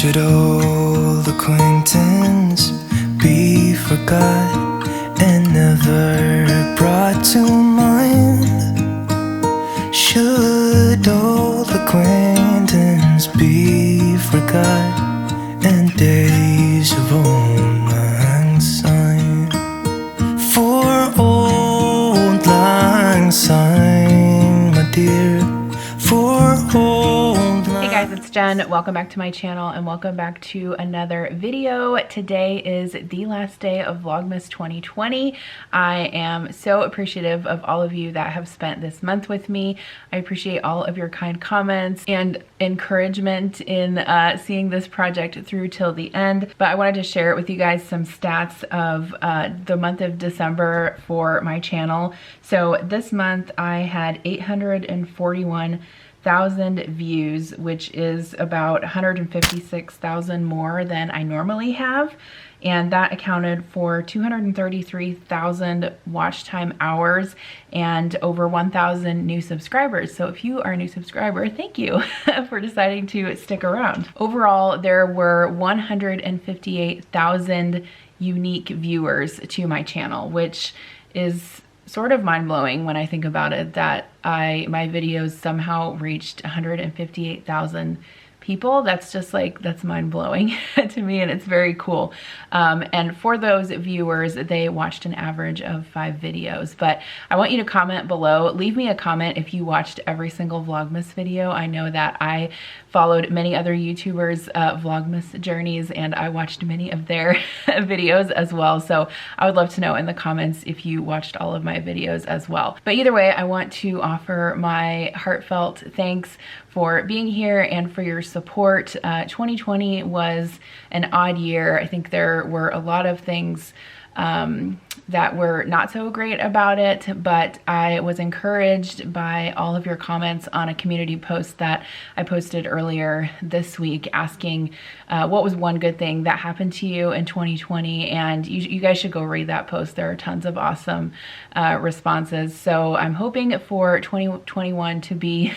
Should old acquaintance be forgot and never brought to mind? Should old acquaintance be forgot and days of old lang syne? For old lang syne, my dear, for old. Hey guys, it's Jen. Welcome back to my channel and welcome back to another video. Today is the last day of Vlogmas 2020. I am so appreciative of all of you that have spent this month with me. I appreciate all of your kind comments and encouragement in seeing this project through till the end. But I wanted to share with you guys some stats of the month of December for my channel. So this month I had 841,000 views, which is about 156,000 more than I normally have, and that accounted for 233,000 watch time hours and over 1,000 new subscribers. So if you are a new subscriber, thank you for deciding to stick around. Overall, there were 158,000 unique viewers to my channel, which is sort of mind-blowing when I think about it, that my videos somehow reached 158,000 people. That's just like, that's mind-blowing to me, and it's very cool. And for those viewers, they watched an average of 5 videos. But I want you to comment below. Leave me a comment if you watched every single Vlogmas video. I know that I followed many other YouTubers' Vlogmas journeys, and I watched many of their videos as well. So I would love to know in the comments if you watched all of my videos as well. But either way, I want to offer my heartfelt thanks for being here and for your support. 2020 was an odd year. I think there were a lot of things that were not so great about it, but I was encouraged by all of your comments on a community post that I posted earlier this week asking what was one good thing that happened to you in 2020, and you guys should go read that post. There are tons of awesome responses. So I'm hoping for 2021 to be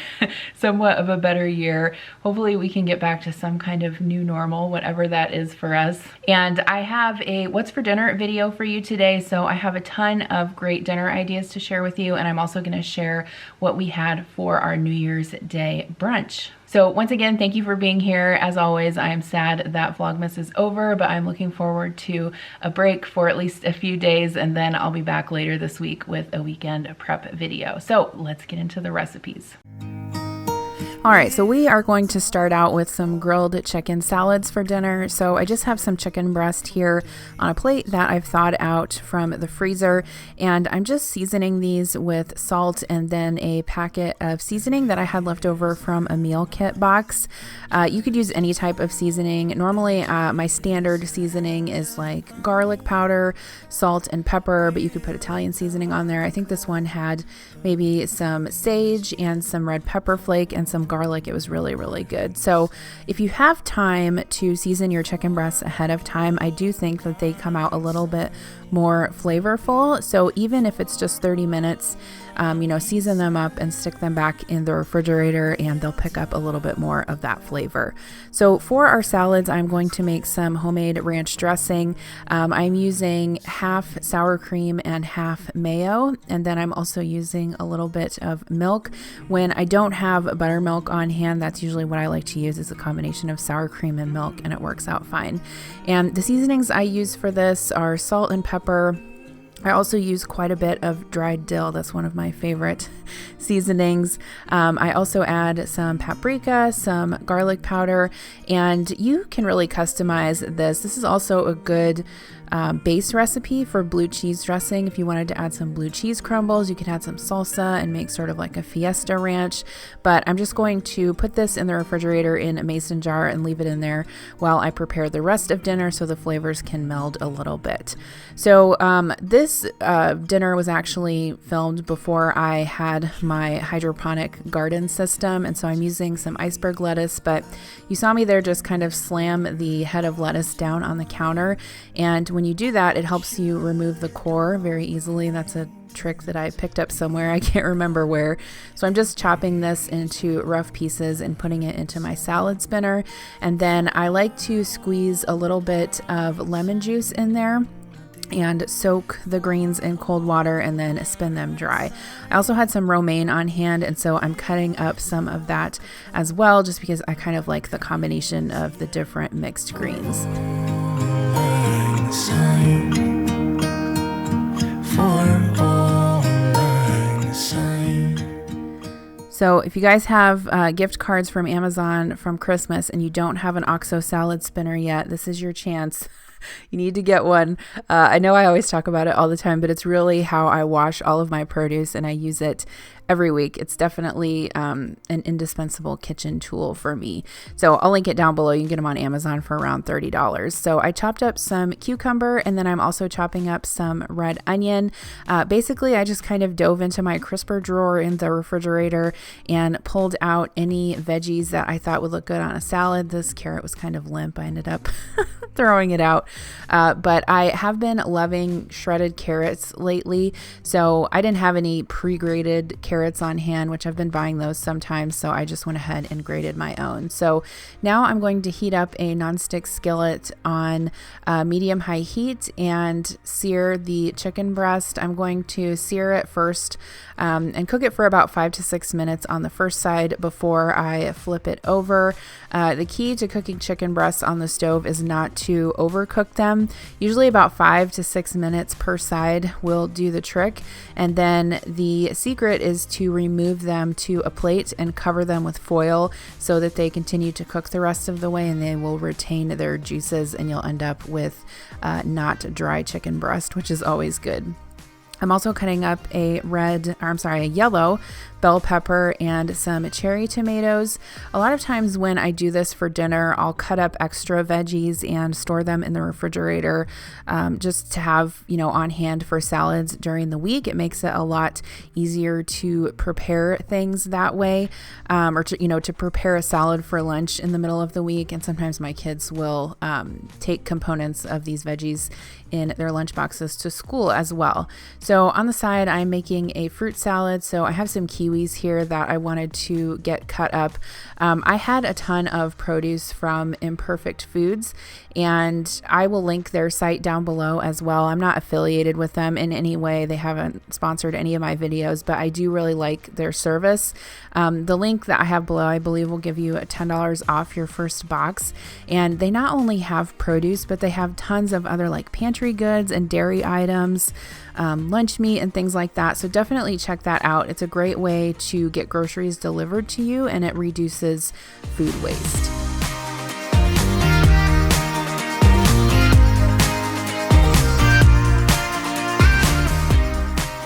somewhat of a better year. Hopefully we can get back to some kind of new normal, whatever that is for us. And I have a what's for dinner video for you today. So I have a ton of great dinner ideas to share with you, and I'm also going to share what we had for our New Year's Day brunch. So once again, thank you for being here. As always, I am sad that Vlogmas is over, but I'm looking forward to a break for at least a few days, and then I'll be back later this week with a weekend prep video. So let's get into the recipes. All right, so we are going to start out with some grilled chicken salads for dinner. So I just have some chicken breast here on a plate that I've thawed out from the freezer, and I'm just seasoning these with salt and then a packet of seasoning that I had left over from a meal kit box. You could use any type of seasoning. Normally, my standard seasoning is like garlic powder, salt, and pepper, but you could put Italian seasoning on there. I think this one had maybe some sage and some red pepper flake and some garlic. It was really, really good. So if you have time to season your chicken breasts ahead of time, I do think that they come out a little bit more flavorful. So even if it's just 30 minutes, season them up and stick them back in the refrigerator, and they'll pick up a little bit more of that flavor. So for our salads, I'm going to make some homemade ranch dressing. I'm using half sour cream and half mayo, and then I'm also using a little bit of milk. When I don't have buttermilk on hand, that's usually what I like to use, is a combination of sour cream and milk, and it works out fine. And the seasonings I use for this are salt and pepper. I also use quite a bit of dried dill. That's one of my favorite seasonings. I also add some paprika, some garlic powder, and you can really customize this. This is also a good base recipe for blue cheese dressing. If you wanted to add some blue cheese crumbles, you could add some salsa and make sort of like a fiesta ranch. But I'm just going to put this in the refrigerator in a mason jar and leave it in there while I prepare the rest of dinner so the flavors can meld a little bit. So this dinner was actually filmed before I had my hydroponic garden system, and so I'm using some iceberg lettuce, but you saw me there just kind of slam the head of lettuce down on the counter, and when you do that, it helps you remove the core very easily. That's a trick that I picked up somewhere. I can't remember where. So I'm just chopping this into rough pieces and putting it into my salad spinner. And then I like to squeeze a little bit of lemon juice in there and soak the greens in cold water and then spin them dry. I also had some romaine on hand, and so I'm cutting up some of that as well, just because I kind of like the combination of the different mixed greens. So if you guys have gift cards from Amazon from Christmas and you don't have an OXO salad spinner yet, this is your chance. You need to get one. I know I always talk about it all the time, but it's really how I wash all of my produce, and I use it every week. It's definitely an indispensable kitchen tool for me. So I'll link it down below. You can get them on Amazon for around $30. So I chopped up some cucumber, and then I'm also chopping up some red onion. Basically, I just kind of dove into my crisper drawer in the refrigerator and pulled out any veggies that I thought would look good on a salad. This carrot was kind of limp. I ended up throwing it out. But I have been loving shredded carrots lately. So I didn't have any pre-grated carrots on hand, which I've been buying those sometimes. So I just went ahead and grated my own. So now I'm going to heat up a nonstick skillet on medium-high heat and sear the chicken breast. I'm going to sear it first and cook it for about 5 to 6 minutes on the first side before I flip it over. The key to cooking chicken breasts on the stove is not to overcook them. Usually about 5 to 6 minutes per side will do the trick. And then the secret is to remove them to a plate and cover them with foil so that they continue to cook the rest of the way, and they will retain their juices, and you'll end up with not dry chicken breast, which is always good. I'm also cutting up a yellow bell pepper and some cherry tomatoes. A lot of times when I do this for dinner, I'll cut up extra veggies and store them in the refrigerator just to have, on hand for salads during the week. It makes it a lot easier to prepare things that way, or to prepare a salad for lunch in the middle of the week. And sometimes my kids will take components of these veggies in their lunch boxes to school as well. So on the side, I'm making a fruit salad. So I have some kiwis here that I wanted to get cut up. I had a ton of produce from Imperfect Foods, and I will link their site down below as well. I'm not affiliated with them in any way. They haven't sponsored any of my videos, but I do really like their service. The link that I have below, I believe, will give you $10 off your first box. And they not only have produce, but they have tons of other like pantry goods and dairy items, lunch meat and things like that. So definitely check that out. It's a great way to get groceries delivered to you, and it reduces food waste.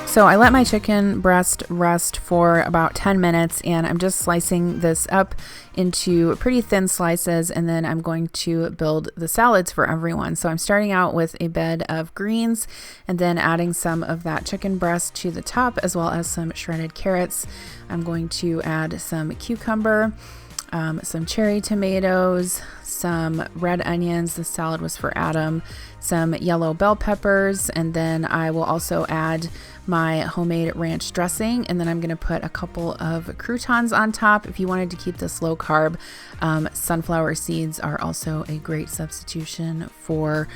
So I let my chicken breast rest for about 10 minutes, and I'm just slicing this up into pretty thin slices, and then I'm going to build the salads for everyone. So I'm starting out with a bed of greens and then adding some of that chicken breast to the top, as well as some shredded carrots. I'm going to add some cucumber, some cherry tomatoes, some red onions. The salad was for Adam. Some yellow bell peppers, and then I will also add my homemade ranch dressing, and then I'm going to put a couple of croutons on top. If you wanted to keep this low carb, sunflower seeds are also a great substitution for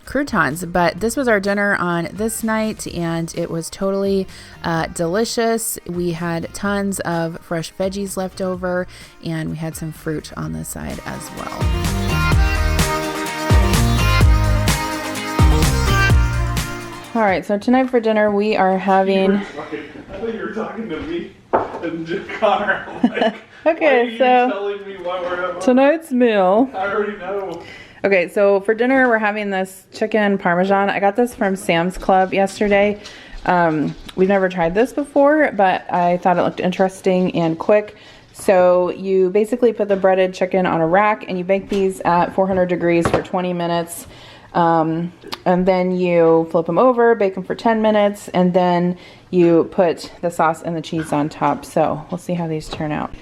croutons. But this was our dinner on this night, and it was totally delicious. We had tons of fresh veggies left over, and we had some fruit on the side as well. All right, so tonight for dinner we are having... I thought you were talking to me and Connor. I'm like, okay, why are you telling me why we're having tonight's meal. I already know. Okay, so for dinner we're having this chicken parmesan. I got this from Sam's Club yesterday. We've never tried this before, but I thought it looked interesting and quick. So you basically put the breaded chicken on a rack and you bake these at 400 degrees for 20 minutes. And then you flip them over, bake them for 10 minutes, and then you put the sauce and the cheese on top. So we'll see how these turn out.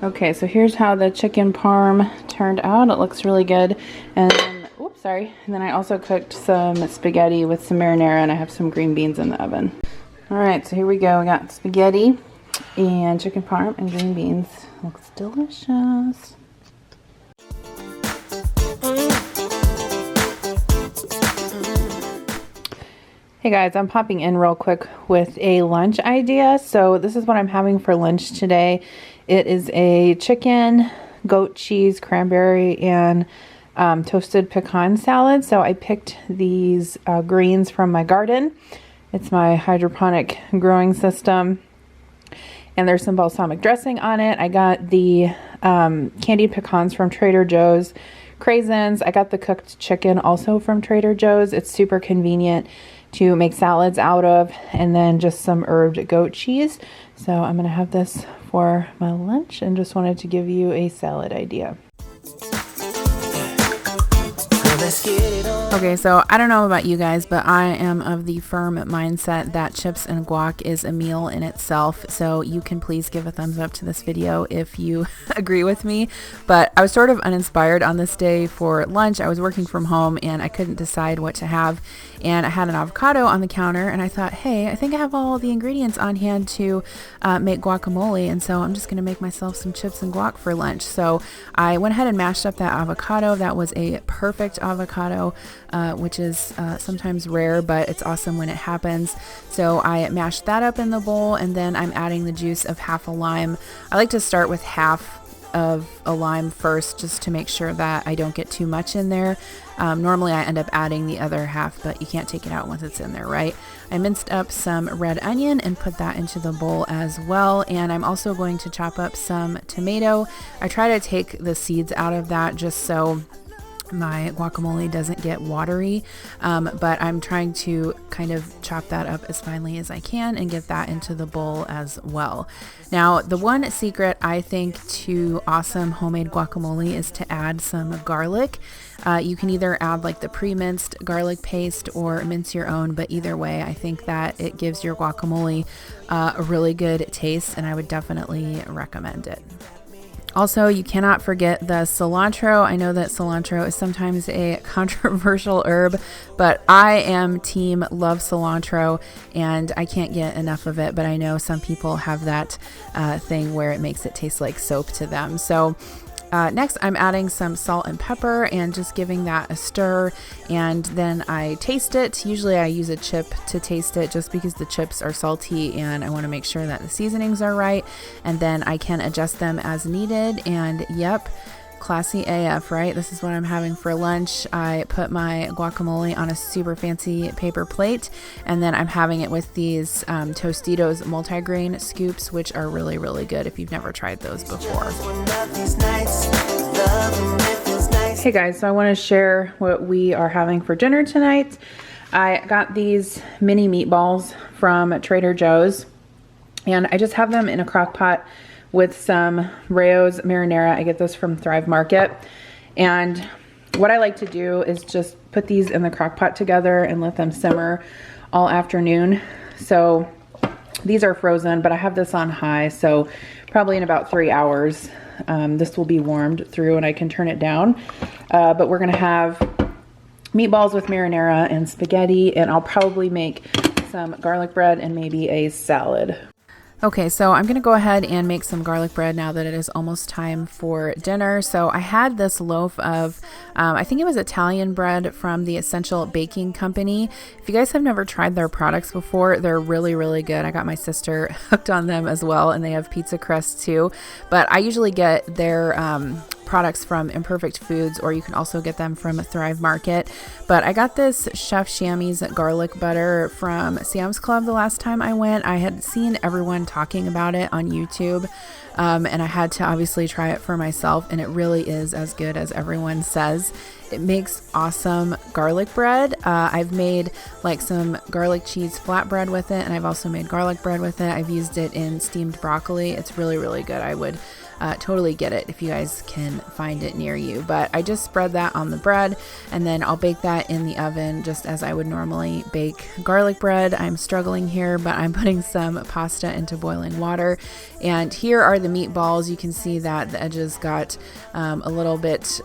Okay, so here's how the chicken parm turned out. It looks really good. And then, oops, sorry. And then I also cooked some spaghetti with some marinara, and I have some green beans in the oven. All right, so here we go. We got spaghetti and chicken parm and green beans. Looks delicious. Hey guys, I'm popping in real quick with a lunch idea. So this is what I'm having for lunch today. It is a chicken, goat cheese, cranberry, and toasted pecan salad. So I picked these greens from my garden. It's my hydroponic growing system. And there's some balsamic dressing on it. I got the candied pecans from Trader Joe's. Craisins. I got the cooked chicken also from Trader Joe's. It's super convenient to make salads out of, and then just some herbed goat cheese. So I'm gonna have this for my lunch and just wanted to give you a salad idea. Okay, so I don't know about you guys, but I am of the firm mindset that chips and guac is a meal in itself. So you can please give a thumbs up to this video if you agree with me. But I was sort of uninspired on this day for lunch. I was working from home and I couldn't decide what to have. And I had an avocado on the counter and I thought, hey, I think I have all the ingredients on hand to make guacamole. And so I'm just going to make myself some chips and guac for lunch. So I went ahead and mashed up that avocado. That was a perfect avocado, which is sometimes rare, but it's awesome when it happens. So I mashed that up in the bowl, and then I'm adding the juice of half a lime. I like to start with half of a lime first, just to make sure that I don't get too much in there. Normally I end up adding the other half, but you can't take it out once it's in there, right? I minced up some red onion and put that into the bowl as well. And I'm also going to chop up some tomato. I try to take the seeds out of that just so my guacamole doesn't get watery, but I'm trying to kind of chop that up as finely as I can and get that into the bowl as well. Now, the one secret I think to awesome homemade guacamole is to add some garlic. You can either add like the pre-minced garlic paste or mince your own, but either way, I think that it gives your guacamole a really good taste, and I would definitely recommend it. Also, you cannot forget the cilantro. I know that cilantro is sometimes a controversial herb, but I am team love cilantro and I can't get enough of it, but I know some people have that thing where it makes it taste like soap to them. So next, I'm adding some salt and pepper and just giving that a stir, and then I taste it. Usually I use a chip to taste it just because the chips are salty and I want to make sure that the seasonings are right, and then I can adjust them as needed. And yep, classy AF, right? This is what I'm having for lunch. I put my guacamole on a super fancy paper plate, and then I'm having it with these Tostitos multigrain scoops, which are really, really good if you've never tried those before. Hey guys, so I want to share what we are having for dinner tonight. I got these mini meatballs from Trader Joe's, and I just have them in a crock pot with some Rayo's marinara. I get this from Thrive Market. And what I like to do is just put these in the crock pot together and let them simmer all afternoon. So these are frozen, but I have this on high, so probably in about 3 hours this will be warmed through and I can turn it down. But we're gonna have meatballs with marinara and spaghetti, and I'll probably make some garlic bread and maybe a salad. Okay, so I'm going to go ahead and make some garlic bread now that it is almost time for dinner. So I had this loaf of, I think it was Italian bread from the Essential Baking Company. If you guys have never tried their products before, they're really, really good. I got my sister hooked on them as well, and they have pizza crust too. But I usually get their products from Imperfect Foods, or you can also get them from Thrive Market. But I got this Chef Chamois garlic butter from Sam's Club the last time I went. I had seen everyone talking about it on YouTube, and I had to obviously try it for myself, and it really is as good as everyone says. It makes awesome garlic bread. I've made like some garlic cheese flatbread with it, and I've also made garlic bread with it. I've used it in steamed broccoli. It's really, really good. I would totally get it if you guys can find it near you. But I just spread that on the bread, and then I'll bake that in the oven just as I would normally bake garlic bread. I'm struggling here, but I'm putting some pasta into boiling water. And here are the meatballs. You can see that the edges got a little bit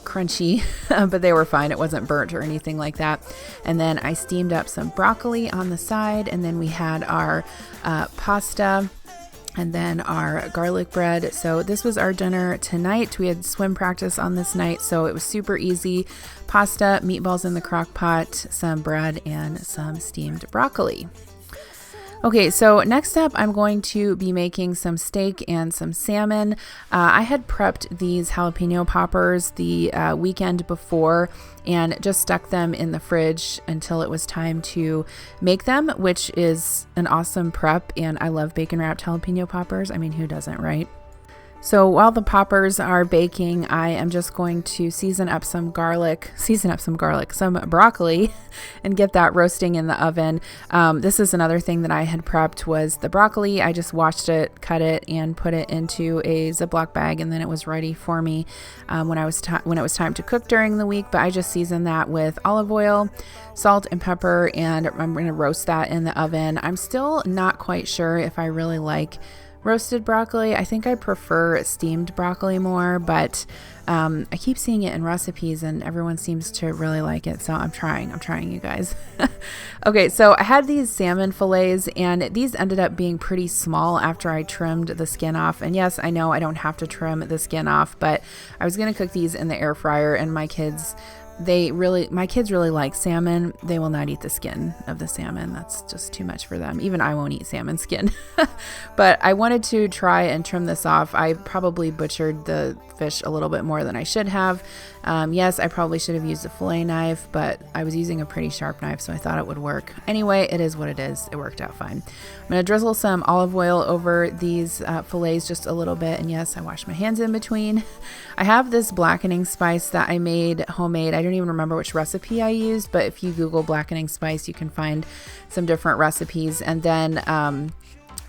crunchy, but they were fine. It wasn't burnt or anything like that. And then I steamed up some broccoli on the side, and then we had our pasta and then our garlic bread. So this was our dinner tonight. We had swim practice on this night, so it was super easy. Pasta, meatballs in the crock pot, some bread, and some steamed broccoli. Okay, so next up, I'm going to be making some steak and some salmon. I had prepped these jalapeno poppers the weekend before and just stuck them in the fridge until it was time to make them, which is an awesome prep. And I love bacon wrapped jalapeno poppers. I mean, who doesn't, right? So while the poppers are baking, I am just going to season up some broccoli and get that roasting in the oven. This is another thing that I had prepped was the broccoli. I just washed it, cut it, and put it into a Ziploc bag, and then it was ready for me when it was time to cook during the week. But I just seasoned that with olive oil, salt, and pepper, and I'm going to roast that in the oven. I'm still not quite sure if I really like roasted broccoli. I think I prefer steamed broccoli more, but I keep seeing it in recipes and everyone seems to really like it. So I'm trying you guys. Okay, so I had these salmon fillets and these ended up being pretty small after I trimmed the skin off. And yes, I know I don't have to trim the skin off, but I was going to cook these in the air fryer, and my kids really like salmon. They will not eat the skin of the salmon. That's just too much for them. Even I won't eat salmon skin. But I wanted to try and trim this off. I probably butchered the fish a little bit more than I should have. Yes, I probably should have used a fillet knife, but I was using a pretty sharp knife, so I thought it would work. Anyway, it is what it is. It worked out fine. I'm going to drizzle some olive oil over these fillets just a little bit. And yes, I washed my hands in between. I have this blackening spice that I made homemade. I don't even remember which recipe I used, but if you Google blackening spice, you can find some different recipes. And then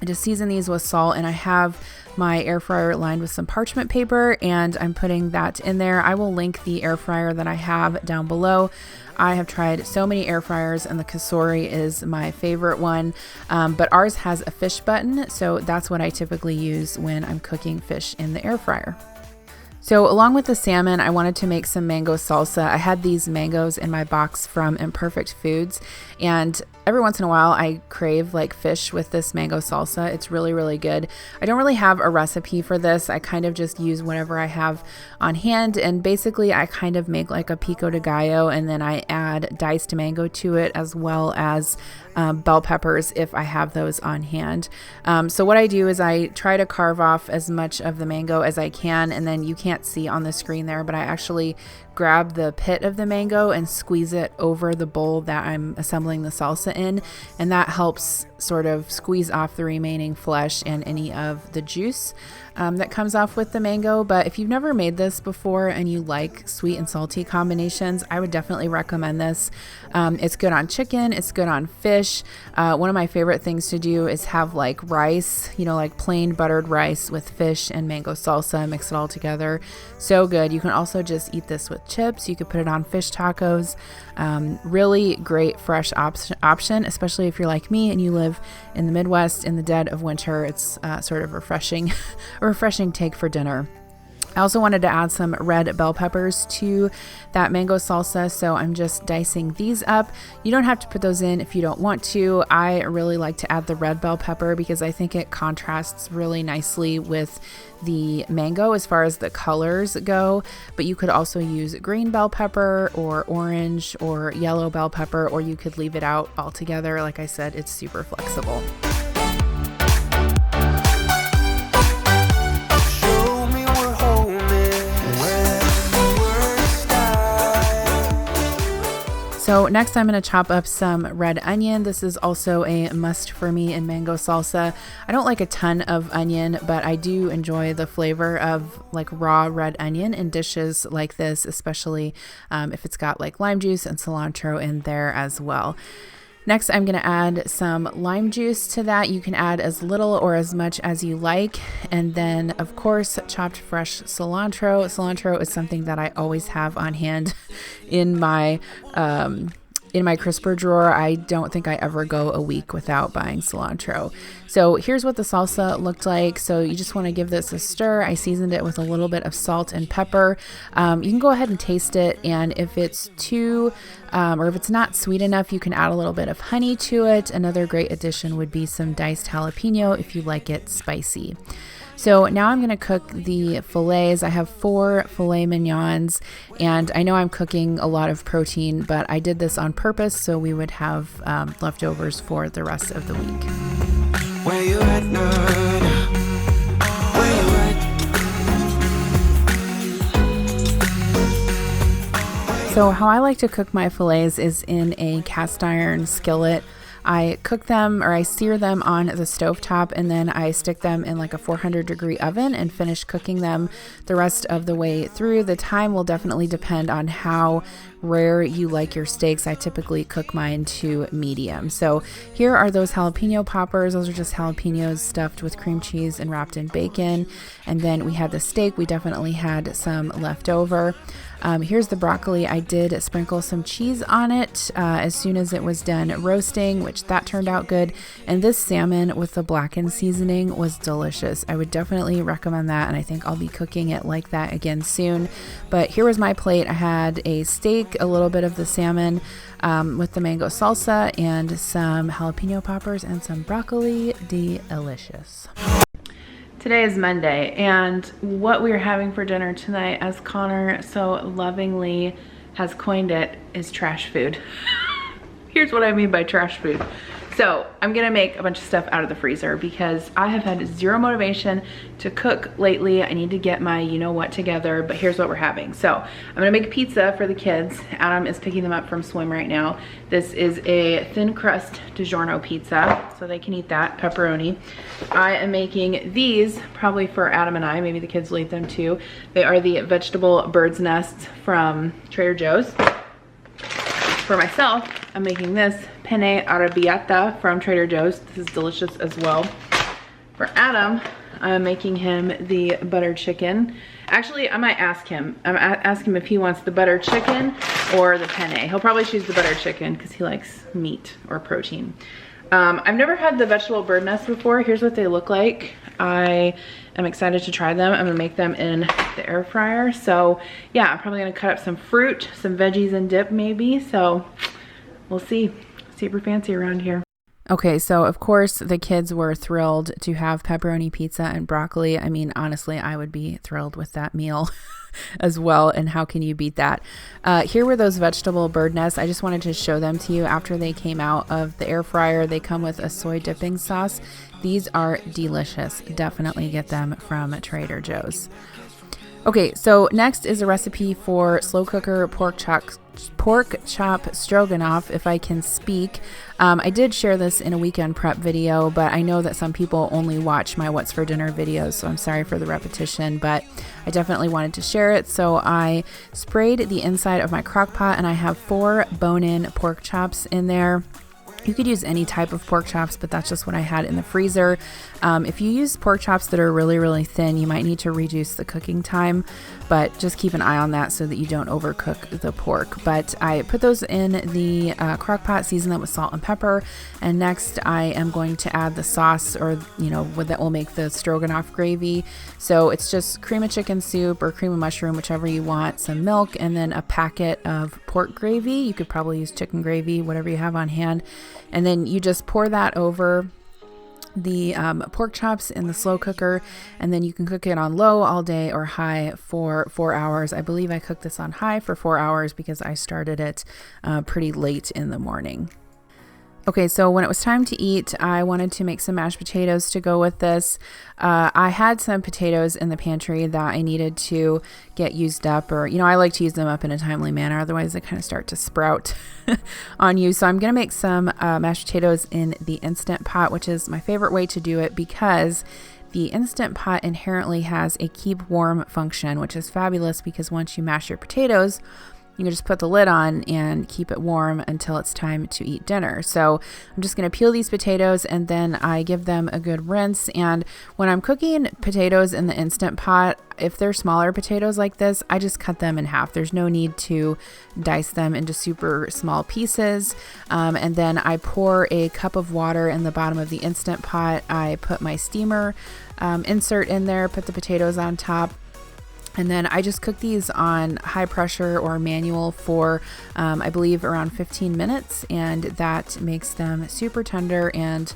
I just season these with salt, and I have my air fryer lined with some parchment paper, and I'm putting that in there. I will link the air fryer that I have down below. I have tried so many air fryers, and the Kasori is my favorite one, but ours has a fish button, so that's what I typically use when I'm cooking fish in the air fryer. So along with the salmon, I wanted to make some mango salsa. I had these mangoes in my box from Imperfect Foods, and every once in a while I crave like fish with this mango salsa. It's really, really good. I don't really have a recipe for this. I kind of just use whatever I have on hand, and basically I kind of make like a pico de gallo, and then I add diced mango to it, as well as bell peppers if I have those on hand. So what I do is I try to carve off as much of the mango as I can, and then you can't see on the screen there, but I actually grab the pit of the mango and squeeze it over the bowl that I'm assembling the salsa in, and that helps sort of squeeze off the remaining flesh and any of the juice that comes off with the mango. But if you've never made this before and you like sweet and salty combinations, I would definitely recommend this. It's good on chicken, it's good on fish. One of my favorite things to do is have like rice, like plain buttered rice with fish and mango salsa, mix it all together. So good. You can also just eat this with chips. You could put it on fish tacos. Really great fresh option, especially if you're like me and you live in the Midwest in the dead of winter. It's sort of refreshing, a refreshing take for dinner. I also wanted to add some red bell peppers to that mango salsa, so I'm just dicing these up. You don't have to put those in if you don't want to. I really like to add the red bell pepper because I think it contrasts really nicely with the mango as far as the colors go, but you could also use green bell pepper or orange or yellow bell pepper, or you could leave it out altogether. Like I said, it's super flexible. So next I'm going to chop up some red onion. This is also a must for me in mango salsa. I don't like a ton of onion, but I do enjoy the flavor of like raw red onion in dishes like this, especially if it's got like lime juice and cilantro in there as well. Next, I'm going to add some lime juice to that. You can add as little or as much as you like. And then, of course, chopped fresh cilantro. Cilantro is something that I always have on hand in my in my crisper drawer, I don't think I ever go a week without buying cilantro. So here's what the salsa looked like. So you just want to give this a stir. I seasoned it with a little bit of salt and pepper. You can go ahead and taste it, and if it's too or if it's not sweet enough, you can add a little bit of honey to it. Another great addition would be some diced jalapeno if you like it spicy. So now I'm going to cook the fillets. I have 4 filet mignons, and I know I'm cooking a lot of protein, but I did this on purpose so we would have leftovers for the rest of the week. Where you at now? Where you at? So how I like to cook my fillets is in a cast iron skillet. I cook them, or I sear them on the stovetop, and then I stick them in like a 400-degree oven and finish cooking them the rest of the way through. The time will definitely depend on how rare you like your steaks. I typically cook mine to medium. So here are those jalapeno poppers. Those are just jalapenos stuffed with cream cheese and wrapped in bacon. And then we had the steak. We definitely had some left over. Here's the broccoli. I did sprinkle some cheese on it as soon as it was done roasting, which that turned out good. And this salmon with the blackened seasoning was delicious. I would definitely recommend that, and I think I'll be cooking it like that again soon. But here was my plate. I had a steak, a little bit of the salmon with the mango salsa, and some jalapeno poppers and some broccoli. Delicious. Today is Monday, and what we're having for dinner tonight, as Connor so lovingly has coined it, is trash food. Here's what I mean by trash food. So I'm gonna make a bunch of stuff out of the freezer because I have had zero motivation to cook lately. I need to get my you-know-what together, but here's what we're having. So I'm gonna make pizza for the kids. Adam is picking them up from swim right now. This is a thin crust DiGiorno pizza, so they can eat that, pepperoni. I am making these probably for Adam and I, maybe the kids will eat them too. They are the vegetable bird's nests from Trader Joe's. For myself, I'm making this penne arrabbiata from Trader Joe's. This is delicious as well. For Adam, I'm making him the butter chicken. Actually, I might ask him. I'm ask him if he wants the butter chicken or the penne. He'll probably choose the butter chicken because he likes meat or protein. I've never had the vegetable bird nest before. Here's what they look like. I am excited to try them. I'm gonna make them in the air fryer. So yeah, I'm probably gonna cut up some fruit, some veggies and dip maybe. So we'll see. Super fancy around here. Okay, so of course the kids were thrilled to have pepperoni pizza and broccoli. I mean, honestly, I would be thrilled with that meal as well. And how can you beat that? Here were those vegetable bird nests. I just wanted to show them to you after they came out of the air fryer. They come with a soy dipping sauce. These are delicious. Definitely get them from Trader Joe's. Okay, so next is a recipe for slow cooker pork chop stroganoff, if I can speak. I did share this in a weekend prep video, but I know that some people only watch my what's for dinner videos, so I'm sorry for the repetition, but I definitely wanted to share it. So I sprayed the inside of my crock pot, and I have 4 bone-in pork chops in there. You could use any type of pork chops, but that's just what I had in the freezer. If you use pork chops that are really, really thin, you might need to reduce the cooking time, but just keep an eye on that so that you don't overcook the pork. But I put those in the crock pot, season them with salt and pepper, and next I am going to add the sauce, or what that will make the stroganoff gravy. So it's just cream of chicken soup or cream of mushroom, whichever you want, some milk, and then a packet of pork gravy. You could probably use chicken gravy, whatever you have on hand. And then you just pour that over the pork chops in the slow cooker, and then you can cook it on low all day or high for 4 hours. I believe I cooked this on high for 4 hours because I started it pretty late in the morning. Okay, so when it was time to eat, I wanted to make some mashed potatoes to go with this. I had some potatoes in the pantry that I needed to get used up, or, I like to use them up in a timely manner. Otherwise, they kind of start to sprout on you. So I'm going to make some mashed potatoes in the Instant Pot, which is my favorite way to do it because the Instant Pot inherently has a keep warm function, which is fabulous because once you mash your potatoes, You can just put the lid on and keep it warm until it's time to eat dinner. So I'm just going to peel these potatoes and then I give them a good rinse. And when I'm cooking potatoes in the Instant Pot, if they're smaller potatoes like this, I just cut them in half. There's no need to dice them into super small pieces. And then I pour a cup of water in the bottom of the Instant Pot. I put my steamer insert in there, put the potatoes on top. And then I just cook these on high pressure or manual for, I believe, around 15 minutes. And that makes them super tender and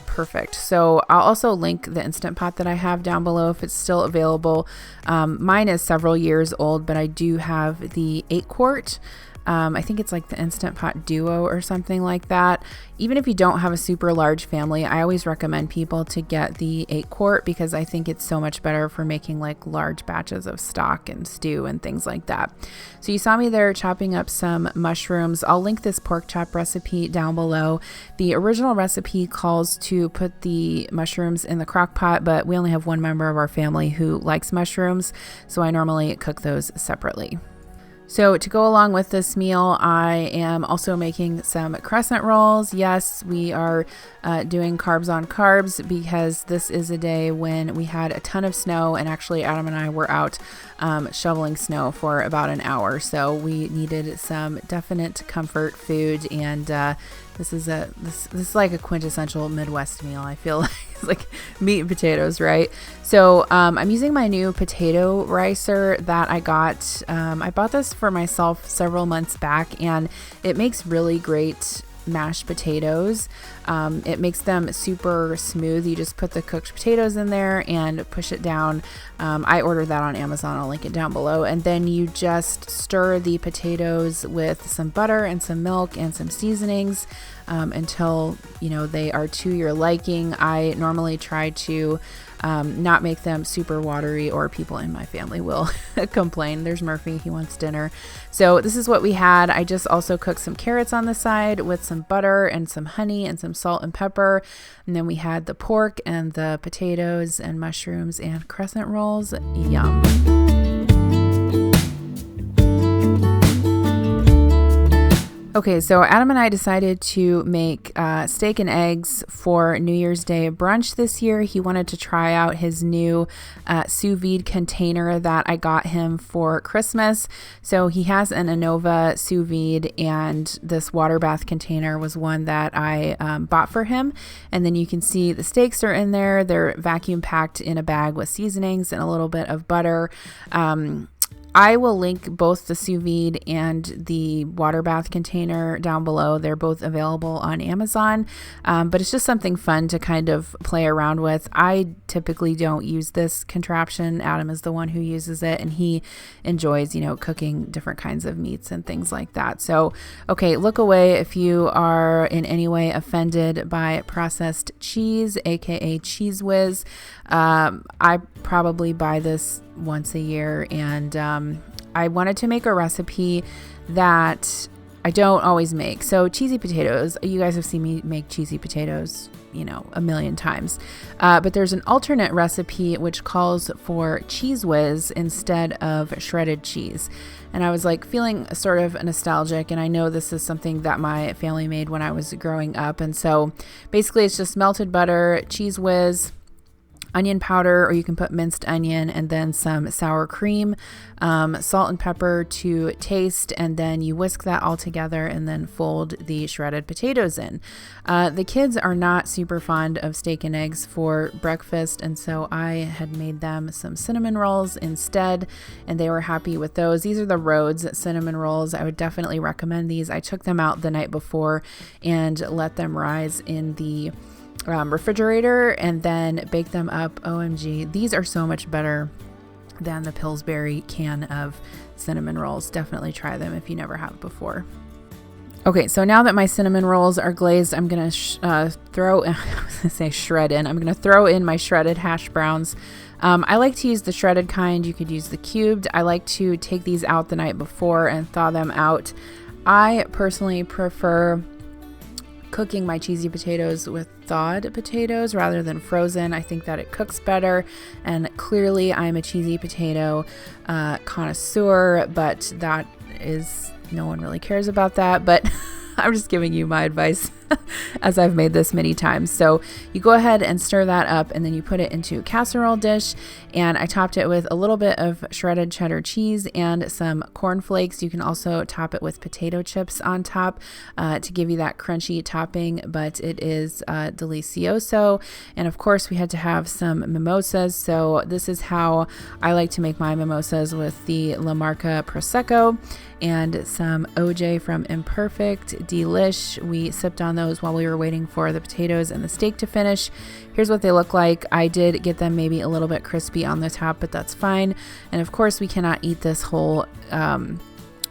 perfect. So I'll also link the Instant Pot that I have down below if it's still available. Mine is several years old, but I do have the 8-quart. I think it's like the Instant Pot Duo or something like that. Even if you don't have a super large family, I always recommend people to get the 8-quart because I think it's so much better for making like large batches of stock and stew and things like that. So you saw me there chopping up some mushrooms. I'll link this pork chop recipe down below. The original recipe calls to put the mushrooms in the crock pot, but we only have one member of our family who likes mushrooms, so I normally cook those separately. So to go along with this meal, I am also making some crescent rolls. Yes, we are doing carbs on carbs because this is a day when we had a ton of snow, and actually Adam and I were out shoveling snow for about an hour. So we needed some definite comfort food, and this is like a quintessential Midwest meal. I feel like it's like meat and potatoes, right? So I'm using my new potato ricer that I got. I bought this for myself several months back, and it makes really great mashed potatoes. It makes them super smooth. You just put the cooked potatoes in there and push it down. I ordered that on Amazon. I'll link it down below. And then you just stir the potatoes with some butter and some milk and some seasonings until, you know, they are to your liking. I normally try to not make them super watery, or people in my family will complain. There's Murphy, he wants dinner. So this is what we had. I just also cooked some carrots on the side with some butter and some honey and some salt and pepper. And then we had the pork and the potatoes and mushrooms and crescent rolls. Yum. Okay, so Adam and I decided to make steak and eggs for New Year's Day brunch this year. He wanted to try out his new sous vide container that I got him for Christmas. So he has an Anova sous vide, and this water bath container was one that I bought for him. And then you can see the steaks are in there. They're vacuum packed in a bag with seasonings and a little bit of butter. I will link both the sous vide and the water bath container down below. They're both available on Amazon, but it's just something fun to kind of play around with. I typically don't use this contraption. Adam is the one who uses it, and he enjoys, you know, cooking different kinds of meats and things like that. So, okay, look away if you are in any way offended by processed cheese, aka Cheese Whiz. I probably buy this once a year, and I wanted to make a recipe that I don't always make. So cheesy potatoes, you guys have seen me make cheesy potatoes, you know, a million times, but there's an alternate recipe which calls for Cheese Whiz instead of shredded cheese. And I was like feeling sort of nostalgic, and I know this is something that my family made when I was growing up. And so basically it's just melted butter, Cheese Whiz, onion powder, or you can put minced onion, and then some sour cream, salt and pepper to taste, and then you whisk that all together and then fold the shredded potatoes in. The kids are not super fond of steak and eggs for breakfast, and so I had made them some cinnamon rolls instead, and they were happy with those. These are the Rhodes cinnamon rolls. I would definitely recommend these. I took them out the night before and let them rise in the refrigerator and then bake them up. OMG, these are so much better than the Pillsbury can of cinnamon rolls. Definitely try them if you never have before. Okay, so now that my cinnamon rolls are glazed, I'm gonna throw in my shredded hash browns. I like to use the shredded kind. You could use the cubed. I like to take these out the night before and thaw them out. I personally prefer cooking my cheesy potatoes with thawed potatoes rather than frozen. I think that it cooks better, and clearly I'm a cheesy potato connoisseur, but that is, no one really cares about that, but I'm just giving you my advice as I've made this many times. So you go ahead and stir that up, and then you put it into a casserole dish, and I topped it with a little bit of shredded cheddar cheese and some cornflakes. You can also top it with potato chips on top to give you that crunchy topping, but it is delicioso. And of course we had to have some mimosas. So this is how I like to make my mimosas, with the La Marca Prosecco and some OJ from Imperfect Delish. We sipped on those while we were waiting for the potatoes and the steak to finish. Here's what they look like. I did get them maybe a little bit crispy on the top, but that's fine. And of course we cannot eat this whole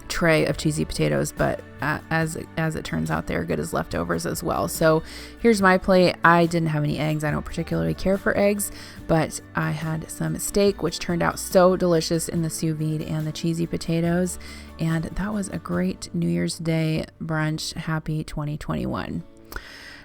tray of cheesy potatoes, but as it turns out, they're good as leftovers as well. So here's my plate. I didn't have any eggs. I don't particularly care for eggs, but I had some steak, which turned out so delicious in the sous vide, and the cheesy potatoes, and that was a great New Year's Day brunch. Happy 2021.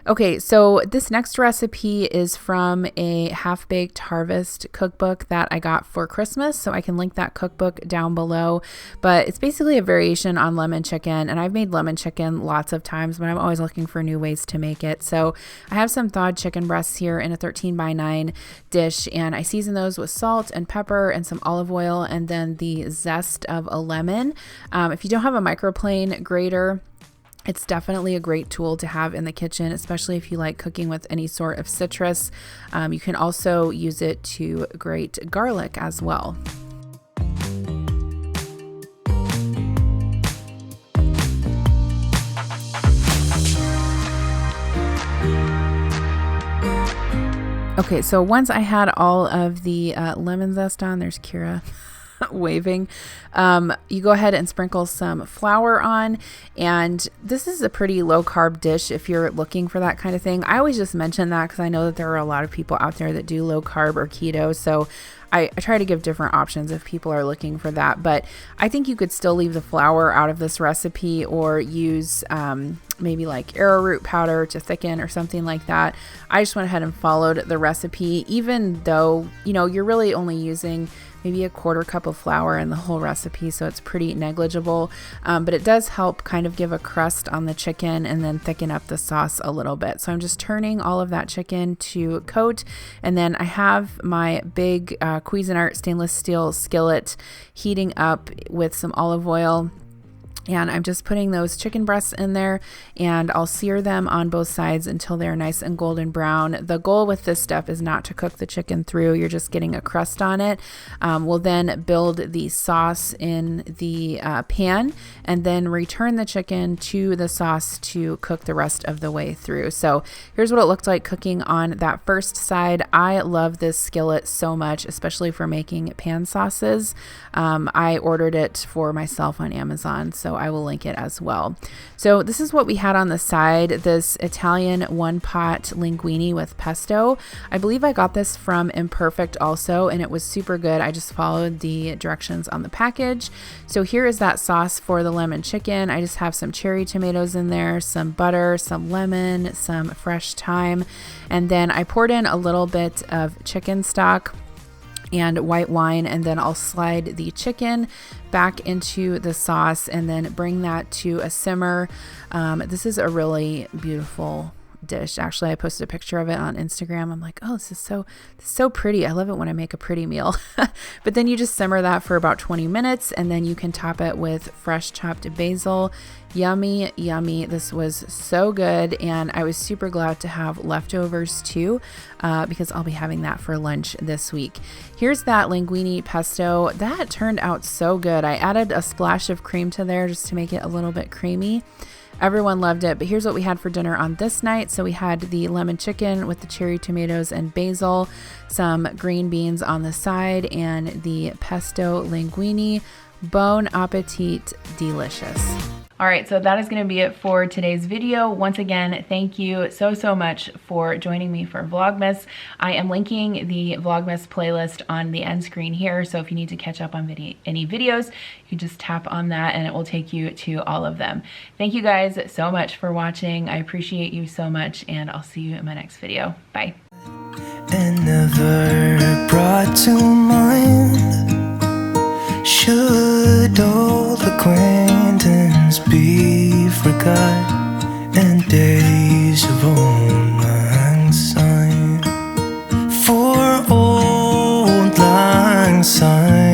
Okay, so this next recipe is from a half-baked harvest cookbook that I got for Christmas, so I can link that cookbook down below. But it's basically a variation on lemon chicken, and I've made lemon chicken lots of times, but I'm always looking for new ways to make it. So I have some thawed chicken breasts here in a 13x9 dish, and I season those with salt and pepper and some olive oil, and then the zest of a lemon. If you don't have a microplane grater, it's definitely a great tool to have in the kitchen, especially if you like cooking with any sort of citrus. You can also use it to grate garlic as well. Okay, so once I had all of the lemon zest on, there's Kira waving, you go ahead and sprinkle some flour on, and this is a pretty low carb dish if you're looking for that kind of thing. I always just mention that because I know that there are a lot of people out there that do low carb or keto, so I try to give different options if people are looking for that. But I think you could still leave the flour out of this recipe, or use maybe like arrowroot powder to thicken or something like that. I just went ahead and followed the recipe, even though, you know, you're really only using maybe a 1/4 cup of flour in the whole recipe, so it's pretty negligible, but it does help kind of give a crust on the chicken and then thicken up the sauce a little bit. So I'm just turning all of that chicken to coat, and then I have my big Cuisinart stainless steel skillet heating up with some olive oil. And I'm just putting those chicken breasts in there, and I'll sear them on both sides until they're nice and golden brown. The goal with this step is not to cook the chicken through. You're just getting a crust on it. We'll then build the sauce in the pan, and then return the chicken to the sauce to cook the rest of the way through. So here's what it looked like cooking on that first side. I love this skillet so much, especially for making pan sauces. I ordered it for myself on Amazon, so I will link it as well. So this is what we had on the side, this Italian one-pot linguine with pesto. I believe I got this from Imperfect also, and it was super good. I just followed the directions on the package. So here is that sauce for the lemon chicken. I just have some cherry tomatoes in there, some butter, some lemon, some fresh thyme, and then I poured in a little bit of chicken stock and white wine, and then I'll slide the chicken back into the sauce and then bring that to a simmer. This is a really beautiful dish. Actually, I posted a picture of it on Instagram. I'm like, oh, this is so pretty. I love it when I make a pretty meal. But then you just simmer that for about 20 minutes, and then you can top it with fresh chopped basil. Yummy, yummy. This was so good, and I was super glad to have leftovers too, because I'll be having that for lunch this week. Here's that linguine pesto. That turned out so good. I added a splash of cream to there just to make it a little bit creamy. Everyone loved it, but here's what we had for dinner on this night. So we had the lemon chicken with the cherry tomatoes and basil, some green beans on the side, and the pesto linguine. Bon appetit, delicious. All right, so that is going to be it for today's video. Once again, thank you so much for joining me for Vlogmas. I am linking the Vlogmas playlist on the end screen here, so if you need to catch up on any videos, you can just tap on that and it will take you to all of them. Thank you guys so much for watching. I appreciate you so much, and I'll see you in my next video. Bye. And never brought to mind, should old acquaintance forgot and days of old lang syne. For old lang syne